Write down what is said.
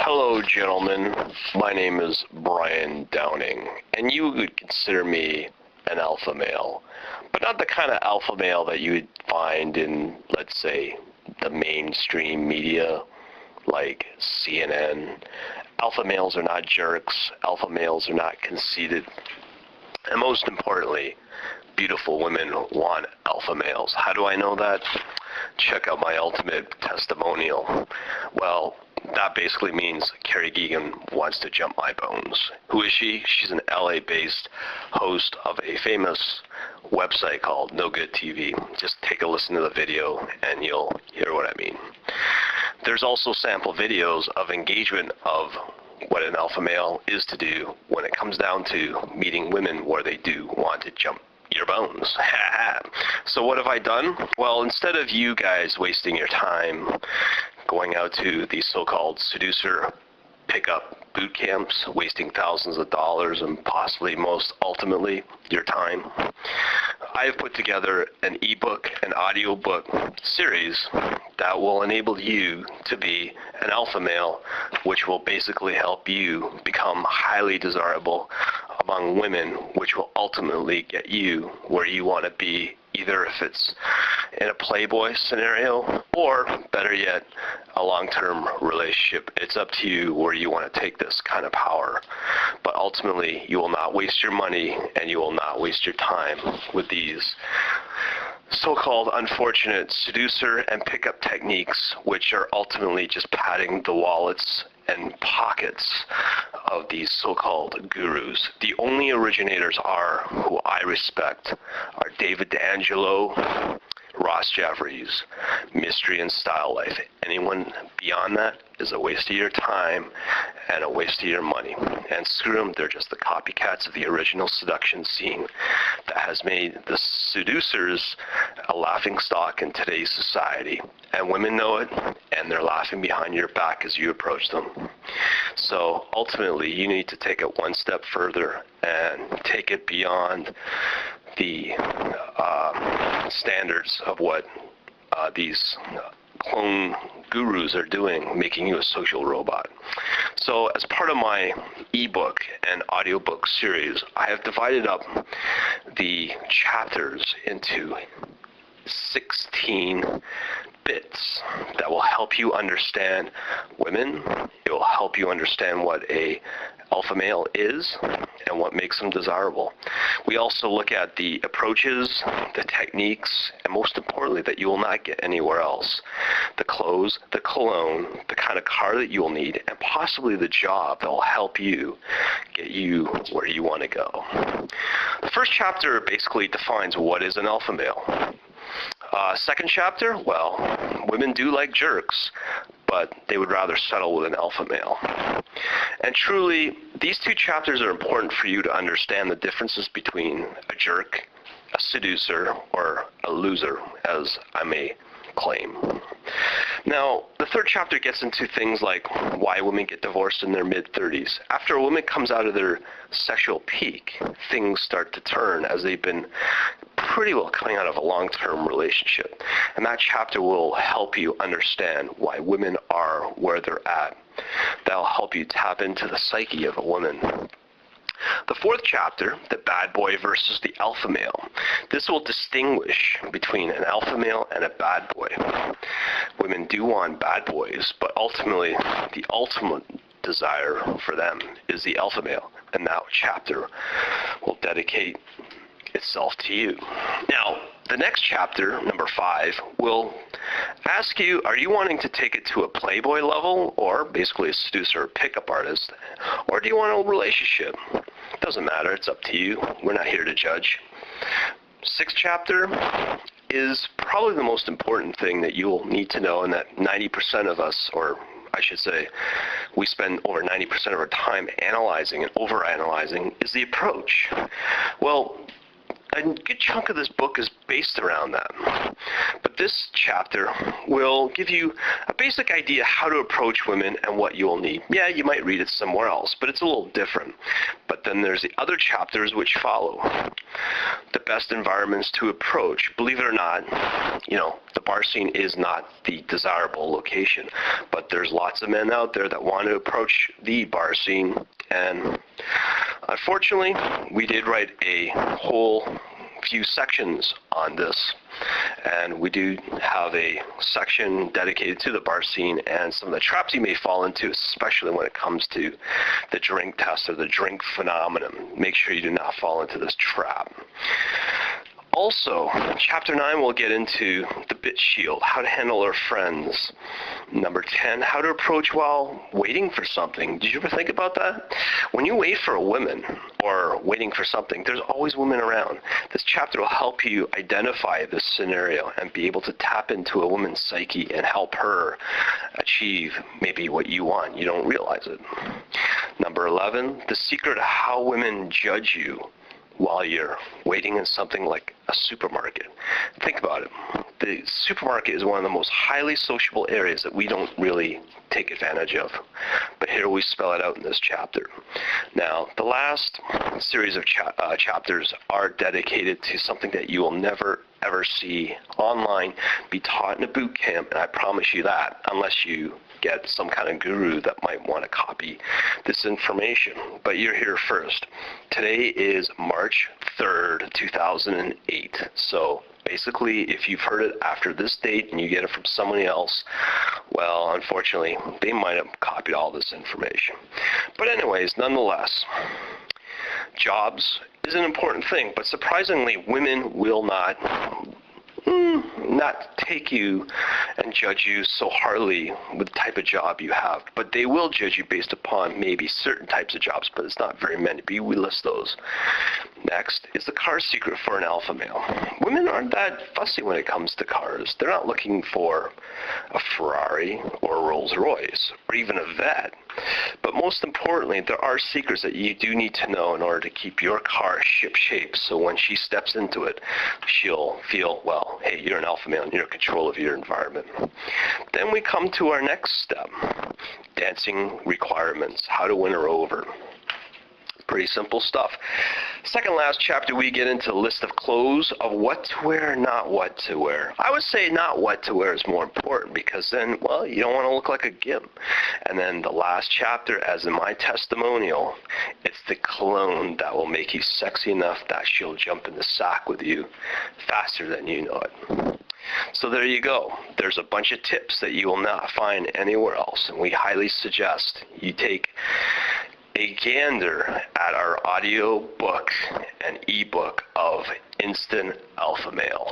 Hello, gentlemen. My name is Brian Downing, and you would consider me an alpha male, but not the kind of alpha male that you would find in, let's say, the mainstream media like CNN. Alpha males are not jerks. Alpha males are not conceited. And most importantly, beautiful women want alpha males. How do I know that? Check out my ultimate testimonial. Well, that basically means Carrie Geegan wants to jump my bones. Who is she? She's an LA-based host of a famous website called No Good TV. Just take a listen to the video and you'll hear what I mean. There's also sample videos of engagement of what an alpha male is to do when it comes down to meeting women where they do want to jump your bones. So what have I done? Well, instead of you guys wasting your time going out to these so-called seducer pickup boot camps, wasting thousands of dollars and possibly most ultimately your time, I have put together an ebook and audiobook series that will enable you to be an alpha male, which will basically help you become highly desirable among women, which will ultimately get you where you want to be, either if it's in a playboy scenario or, better yet, a long-term relationship. It's up to you where you want to take this kind of power. But ultimately, you will not waste your money and you will not waste your time with these so-called unfortunate seducer and pickup techniques, which are ultimately just padding the wallets and pockets of these so-called gurus. The only originators who I respect are David D'Angelo, Ross Jeffries, Mystery and Style Life. Anyone beyond that is a waste of your time and a waste of your money. And screw them, they're just the copycats of the original seduction scene that has made the seducers a laughingstock in today's society. And women know it, and they're laughing behind your back as you approach them. So ultimately, you need to take it one step further and take it beyond the standards of what these clone gurus are doing, making you a social robot. So as part of my ebook and audiobook series, I have divided up the chapters into 16 bits that will help you understand women. It will help you understand what a alpha male is and what makes them desirable. We also look at the approaches, the techniques, and most importantly, that you will not get anywhere else. The clothes, the cologne, the kind of car that you will need, and possibly the job that will help you get you where you want to go. The first chapter basically defines what is an alpha male. Second chapter, well, women do like jerks, but they would rather settle with an alpha male. And truly, these two chapters are important for you to understand the differences between a jerk, a seducer, or a loser, as I may claim. Now, the third chapter gets into things like why women get divorced in their mid-30s. After a woman comes out of their sexual peak, things start to turn as they've been pretty well coming out of a long-term relationship. And that chapter will help you understand why women are where they're at. That'll help you tap into the psyche of a woman. The fourth chapter, the bad boy versus the alpha male. This will distinguish between an alpha male and a bad boy. Women do want bad boys, but ultimately, the ultimate desire for them is the alpha male. And that chapter will dedicate itself to you. Now, the next chapter, number 5, will ask you, are you wanting to take it to a playboy level, or basically a seducer or pickup artist, or do you want a relationship? It doesn't matter, it's up to you. We're not here to judge. Sixth chapter is probably the most important thing that you'll need to know, and that 90% of us, or I should say, we spend over 90% of our time analyzing and overanalyzing, is the approach. Well, a good chunk of this book is based around that. But this chapter will give you a basic idea how to approach women and what you'll need. Yeah, you might read it somewhere else, but it's a little different. But then there's the other chapters which follow. The best environments to approach. Believe it or not, the bar scene is not the desirable location, but there's lots of men out there that want to approach the bar scene, and unfortunately, we did write a whole few sections on this, and we do have a section dedicated to the bar scene and some of the traps you may fall into, especially when it comes to the drink test or the drink phenomenon. Make sure you do not fall into this trap. Also, Chapter 9 will get into the bit shield, how to handle our friends. Number 10, how to approach while waiting for something. Did you ever think about that? When you wait for a woman or waiting for something, there's always women around. This chapter will help you identify this scenario and be able to tap into a woman's psyche and help her achieve maybe what you want. You don't realize it. Number 11, the secret of how women judge you while you're waiting in something like a supermarket. Think about it. The supermarket is one of the most highly sociable areas that we don't really take advantage of. But here we spell it out in this chapter. Now, the last series of chapters are dedicated to something that you will never ever see online, be taught in a boot camp, and I promise you that, unless you get some kind of guru that might want to copy this information. But you're here first. Today is March 3rd, 2008. So basically, if you've heard it after this date and you get it from someone else, well, unfortunately, they might have copied all this information. But anyways, nonetheless, jobs is an important thing, but surprisingly, women will not take you and judge you so hardly with the type of job you have, but they will judge you based upon maybe certain types of jobs, but it's not very many, but we list those. Next is the car secret for an alpha male. Women aren't that fussy when it comes to cars. They're not looking for a Ferrari or a Rolls Royce or even a Vet. But most importantly, there are secrets that you do need to know in order to keep your car ship-shape, so when she steps into it, she'll feel, well, hey, you're an alpha male and you're in control of your environment. Then we come to our next step, dancing requirements, how to win her over. Pretty simple stuff. Second last chapter, we get into a list of clothes of what to wear, not what to wear. I would say not what to wear is more important, because then, well, you don't want to look like a gimp. And then the last chapter, as in my testimonial, it's the cologne that will make you sexy enough that she'll jump in the sack with you faster than you know it. So there you go. There's a bunch of tips that you will not find anywhere else, and we highly suggest you take a gander at our audio book and ebook of Instant Alpha Male.